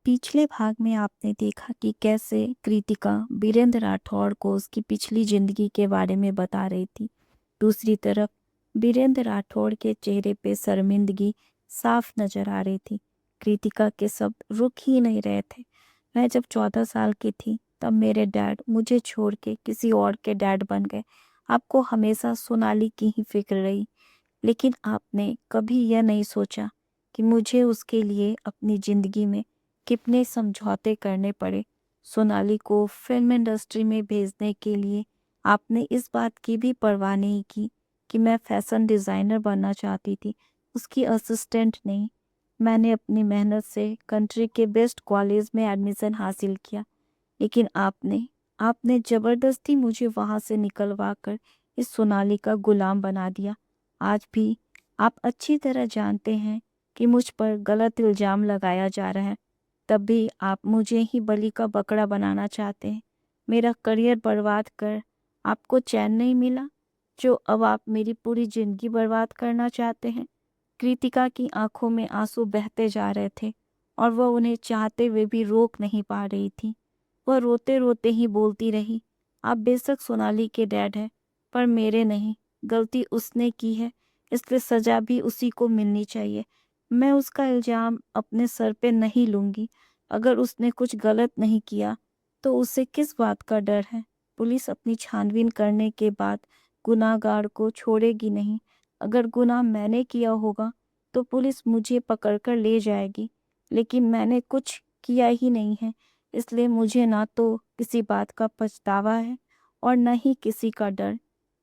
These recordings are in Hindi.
पिछले भाग में आपने देखा कि कैसे कृतिका बीरेंद्र राठौड़ को उसकी पिछली जिंदगी के बारे में बता रही थी। दूसरी तरफ बीरेंद्र राठौड़ के चेहरे पे शर्मिंदगी साफ नजर आ रही थी। कृतिका के शब्द रुक ही नहीं रहे थे। मैं जब 14 साल की थी तब मेरे डैड मुझे छोड़ के किसी और के डैड बन गए। आपको हमेशा सोनाली की ही फिक्र रही, लेकिन आपने कभी यह नहीं सोचा कि मुझे उसके लिए अपनी जिंदगी में कितने समझौते करने पड़े। सोनाली को फिल्म इंडस्ट्री में भेजने के लिए आपने इस बात की भी परवाह नहीं की कि मैं फैशन डिज़ाइनर बनना चाहती थी, उसकी असिस्टेंट नहीं। मैंने अपनी मेहनत से कंट्री के बेस्ट कॉलेज में एडमिशन हासिल किया, लेकिन आपने ज़बरदस्ती मुझे वहाँ से निकलवा कर इस सोनाली का गुलाम बना दिया। आज भी आप अच्छी तरह जानते हैं कि मुझ पर गलत इल्ज़ाम लगाया जा रहा है, तब भी आप मुझे ही बलि का बकरा बनाना चाहते हैं। मेरा करियर बर्बाद कर आपको चैन नहीं मिला, जो अब आप मेरी पूरी ज़िंदगी बर्बाद करना चाहते हैं। कृतिका की आंखों में आंसू बहते जा रहे थे और वह उन्हें चाहते हुए भी रोक नहीं पा रही थी। वह रोते रोते ही बोलती रही, आप बेशक सोनाली के डैड हैं, पर मेरे नहीं। गलती उसने की है, इसलिए सजा भी उसी को मिलनी चाहिए। मैं उसका इल्जाम अपने सर पे नहीं लूंगी। अगर उसने कुछ गलत नहीं किया तो उसे किस बात का डर है? पुलिस अपनी छानबीन करने के बाद गुनाहगार को छोड़ेगी नहीं। अगर गुनाह मैंने किया होगा तो पुलिस मुझे पकड़कर ले जाएगी, लेकिन मैंने कुछ किया ही नहीं है, इसलिए मुझे ना तो किसी बात का पछतावा है और न ही किसी का डर।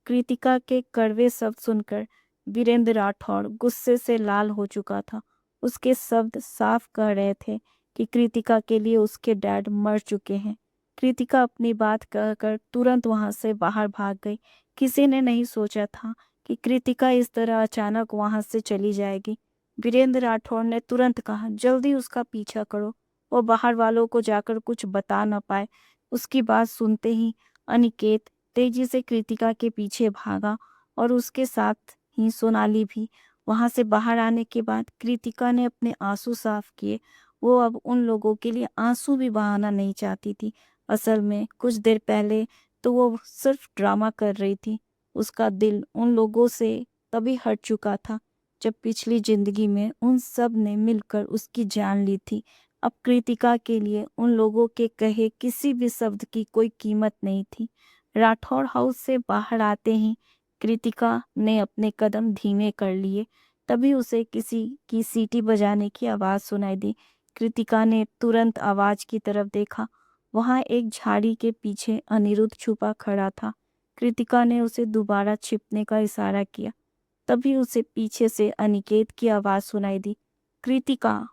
कृतिका के कड़वे शब्द सुनकर वीरेंद्र राठौड़ गुस्से से लाल हो चुका था। उसके शब्द साफ कह रहे थे कि कृतिका के लिए उसके डैड मर चुके हैं। कृतिका अपनी बात कहकर तुरंत वहां से बाहर भाग गई। किसी ने नहीं सोचा था कि कृतिका इस तरह अचानक वहां से चली जाएगी। वीरेंद्र राठौड़ ने तुरंत कहा, जल्दी उसका पीछा करो, वो बाहर वालों को जाकर कुछ बता न पाए। उसकी बात सुनते ही अनिकेत तेजी से कृतिका के पीछे भागा और उसके साथ ही सोनाली भी। वहां से बाहर आने के बाद कृतिका ने अपने आंसू साफ किए। वो अब उन लोगों के लिए आंसू भी बहाना नहीं चाहती थी। असल में कुछ देर पहले तो वो सिर्फ ड्रामा कर रही थी। उसका दिल उन लोगों से तभी हट चुका था जब पिछली जिंदगी में उन सब ने मिलकर उसकी जान ली थी। अब कृतिका के लिए उन लोगों के कहे किसी भी शब्द की कोई कीमत नहीं थी। राठौड़ हाउस से बाहर आते ही कृतिका ने अपने कदम धीमे कर लिए। तभी उसे किसी की सीटी बजाने की आवाज सुनाई दी। कृतिका ने तुरंत आवाज की तरफ देखा। वहां एक झाड़ी के पीछे अनिरुद्ध छुपा खड़ा था। कृतिका ने उसे दोबारा छिपने का इशारा किया। तभी उसे पीछे से अनिकेत की आवाज सुनाई दी, कृतिका।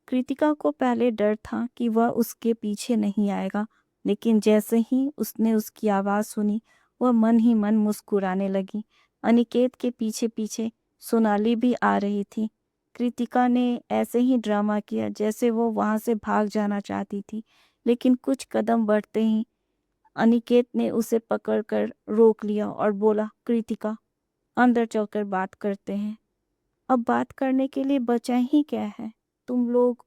कृतिका को पहले डर था कि वह उसके पीछे नहीं आएगा, लेकिन जैसे ही उसने उसकी आवाज सुनी वह मन ही मन मुस्कुराने लगी। अनिकेत के पीछे पीछे सोनाली भी आ रही थी। कृतिका ने ऐसे ही ड्रामा किया जैसे वो वहां से भाग जाना चाहती थी, लेकिन कुछ कदम बढ़ते ही अनिकेत ने उसे पकड़कर रोक लिया और बोला, कृतिका, अंदर चलकर बात करते हैं। अब बात करने के लिए बचा ही क्या है? तुम लोग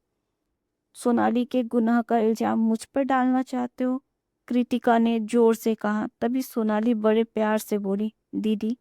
सोनाली के गुनाह का इल्जाम मुझ पर डालना चाहते हो? कृतिका ने जोर से कहा। तभी सोनाली बड़े प्यार से बोली, दीदी,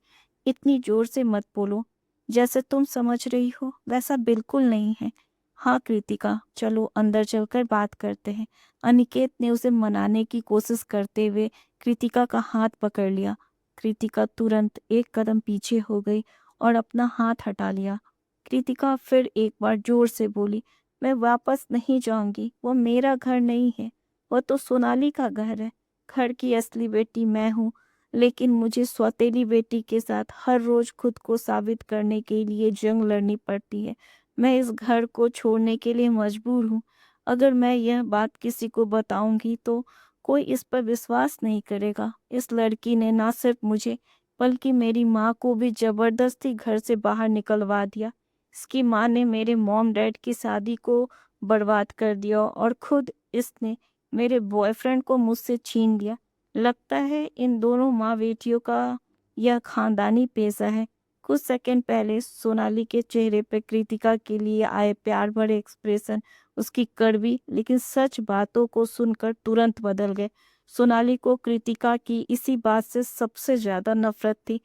इतनी जोर से मत बोलो। जैसे तुम समझ रही हो वैसा बिल्कुल नहीं है। हाँ कृतिका, चलो अंदर चलकर बात करते हैं। अनिकेत ने उसे मनाने की कोशिश करते हुए कृतिका का हाथ पकड़ लिया। कृतिका तुरंत एक कदम पीछे हो गई और अपना हाथ हटा लिया। कृतिका फिर एक बार जोर से बोली, मैं वापस नहीं जाऊंगी। वो मेरा घर नहीं है, वो तो सोनाली का घर है। घर की असली बेटी मैं हूँ, लेकिन मुझे सौतेली बेटी के साथ हर रोज खुद को साबित करने के लिए जंग लड़नी पड़ती है। मैं इस घर को छोड़ने के लिए मजबूर हूँ। अगर मैं यह बात किसी को बताऊंगी तो कोई इस पर विश्वास नहीं करेगा। इस लड़की ने ना सिर्फ मुझे बल्कि मेरी माँ को भी जबरदस्ती घर से बाहर निकलवा दिया। इसकी माँ ने मेरे मॉम डैड की शादी को बर्बाद कर दिया और खुद इसने मेरे बॉयफ्रेंड को मुझसे छीन लिया। लगता है इन दोनों माँ बेटियों का यह खानदानी पेशा है, कुछ सेकंड पहले सोनाली के चेहरे पर कृतिका के लिए आए प्यार भरे एक्सप्रेशन उसकी कड़वी लेकिन सच बातों को सुनकर तुरंत बदल गए। सोनाली को कृतिका की इसी बात से सबसे ज्यादा नफरत थी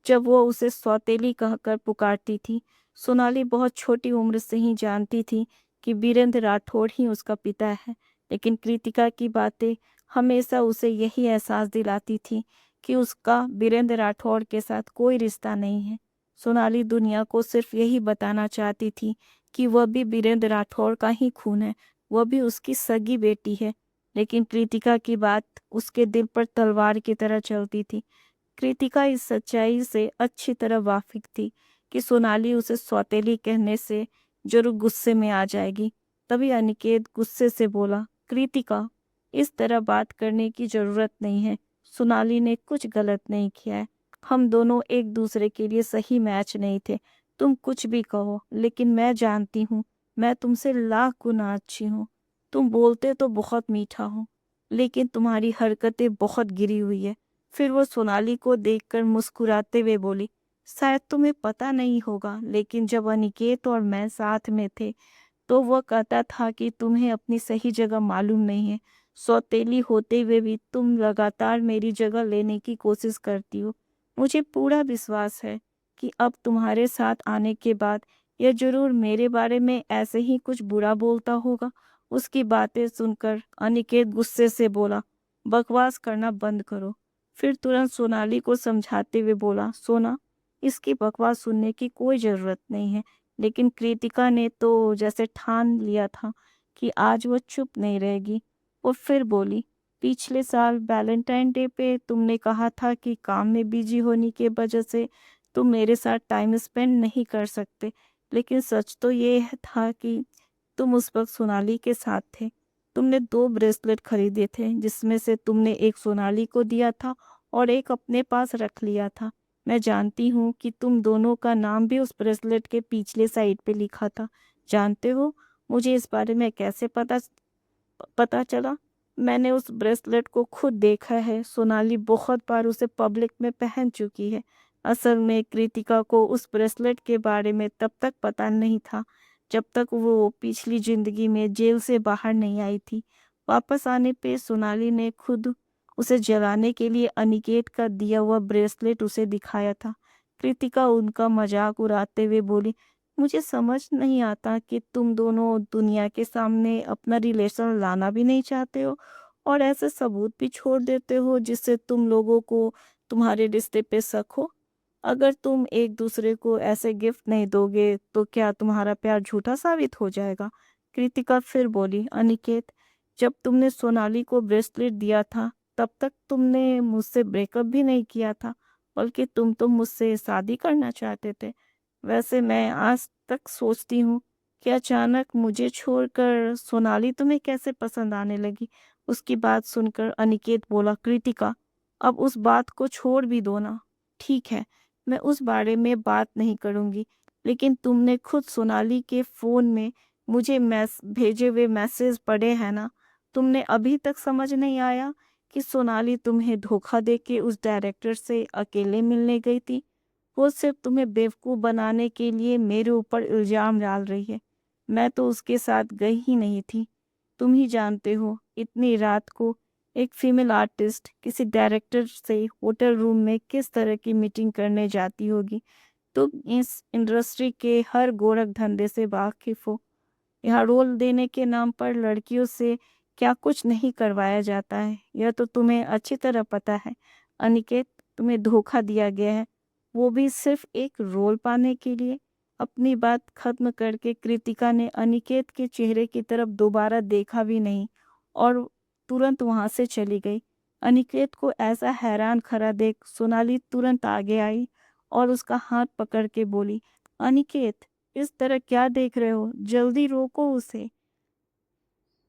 जब वो उसे सौतेली कहकर पुकारती थी। सोनाली बहुत छोटी उम्र से ही जानती थी कि वीरेंद्र राठौड़ ही उसका पिता है, लेकिन कृतिका की बातें हमेशा उसे यही एहसास दिलाती थी कि उसका वीरेंद्र राठौड़ के साथ कोई रिश्ता नहीं है। सोनाली दुनिया को सिर्फ यही बताना चाहती थी कि वह भी वीरेंद्र राठौड़ का ही खून है, वह भी उसकी सगी बेटी है। लेकिन कृतिका की बात उसके दिल पर तलवार की तरह चलती थी। कृतिका इस सच्चाई से अच्छी तरह वाकिफ थी कि सोनाली उसे सौतेली कहने से जरूर गुस्से में आ जाएगी। तभी अनिकेत गुस्से से बोला, कृतिका, इस तरह बात करने की जरूरत नहीं है। सोनाली ने कुछ गलत नहीं किया है। हम दोनों एक दूसरे के लिए सही मैच नहीं थे। तुम कुछ भी कहो, लेकिन मैं जानती हूँ मैं तुमसे लाख गुना अच्छी हूँ। तुम बोलते तो बहुत मीठा हो, लेकिन तुम्हारी हरकतें बहुत गिरी हुई है। फिर वो सोनाली को देखकर मुस्कुराते हुए बोली, शायद तुम्हें पता नहीं होगा, लेकिन जब अनिकेत और मैं साथ में थे तो वह कहता था कि तुम्हें अपनी सही जगह मालूम नहीं है। सौतेली होते हुए भी तुम लगातार मेरी जगह लेने की कोशिश करती हो। मुझे पूरा विश्वास है कि अब तुम्हारे साथ आने के बाद यह जरूर मेरे बारे में ऐसे ही कुछ बुरा बोलता होगा। उसकी बातें सुनकर अनिकेत गुस्से से बोला, बकवास करना बंद करो। फिर तुरंत सोनाली को समझाते हुए बोला, सोना, इसकी बकवास सुनने की कोई जरूरत नहीं है। लेकिन कृतिका ने तो जैसे ठान लिया था कि आज वो चुप नहीं रहेगी। वो फिर बोली, पिछले साल वैलेंटाइन डे पे तुमने कहा था कि काम में बिजी होने की वजह से तुम मेरे साथ टाइम स्पेंड नहीं कर सकते, लेकिन सच तो ये था कि तुम उस वक्त सोनाली के साथ थे। तुमने 2 ब्रेसलेट खरीदे थे, जिसमें से तुमने एक सोनाली को दिया था और एक अपने पास रख लिया था। मैं जानती हूँ कि तुम दोनों का नाम भी उस ब्रेसलेट के पिछले साइड पे लिखा था। जानते हो मुझे इस बारे में कैसे पता पता चला? मैंने उस ब्रेसलेट को खुद देखा है। सोनाली बहुत बार उसे पब्लिक में पहन चुकी है। असल में कृतिका को उस ब्रेसलेट के बारे में तब तक पता नहीं था जब तक वो पिछली जिंदगी में जेल से बाहर नहीं आई थी। वापस आने पे सोनाली ने खुद उसे जलाने के लिए अनिकेत का दिया हुआ ब्रेसलेट उसे दिखाया था। कृतिका उनका मजाक उड़ाते हुए बोली, मुझे समझ नहीं आता कि तुम दोनों दुनिया के सामने अपना रिलेशन लाना भी नहीं चाहते हो और ऐसे सबूत भी छोड़ देते हो जिससे तुम लोगों को तुम्हारे रिश्ते पे शक हो। अगर तुम एक दूसरे को ऐसे गिफ्ट नहीं दोगे तो क्या तुम्हारा प्यार झूठा साबित हो जाएगा? कृतिका फिर बोली, अनिकेत, जब तुमने सोनाली को ब्रेसलेट दिया था तब तक तुमने मुझसे ब्रेकअप भी नहीं किया था, बल्कि तुम तो मुझसे शादी करना चाहते थे। वैसे मैं आज तक सोचती हूँ कि अचानक मुझे छोड़कर सोनाली तुम्हें कैसे पसंद आने लगी। उसकी बात सुनकर अनिकेत बोला, कृतिका, अब उस बात को छोड़ भी दो ना। ठीक है, मैं उस बारे में बात नहीं करूंगी, लेकिन तुमने खुद सोनाली के फोन में मुझे भेजे हुए मैसेज पढ़े हैं ना? तुमने अभी तक समझ नहीं आया कि सोनाली तुम्हें धोखा देके उस डायरेक्टर से अकेले मिलने गई थी? वो सिर्फ तुम्हें बेवकूफ बनाने के लिए मेरे ऊपर इल्जाम डाल रही है। मैं तो उसके साथ गई ही नहीं थी। तुम ही जानते हो इतनी रात को एक फीमेल आर्टिस्ट किसी डायरेक्टर से होटल रूम में किस तरह की मीटिंग करने जाती होगी। तुम इस इंडस्ट्री के हर गोरख धंधे से वाकिफ हो। यहाँ रोल देने के नाम पर लड़कियों से क्या कुछ नहीं करवाया जाता है, यह तो तुम्हें अच्छी तरह पता है। अनिकेत, तुम्हें धोखा दिया गया है, वो भी सिर्फ एक रोल पाने के लिए। अपनी बात खत्म करके कृतिका ने अनिकेत के चेहरे की तरफ दोबारा देखा भी नहीं और तुरंत वहां से चली गई। अनिकेत को ऐसा हैरान खड़ा देख सोनाली तुरंत आगे आई और उसका हाथ पकड़ के बोली, अनिकेत, इस तरह क्या देख रहे हो? जल्दी रोको उसे।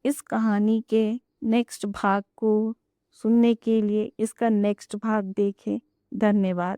इस कहानी के नेक्स्ट भाग को सुनने के लिए इसका नेक्स्ट भाग देखें। धन्यवाद।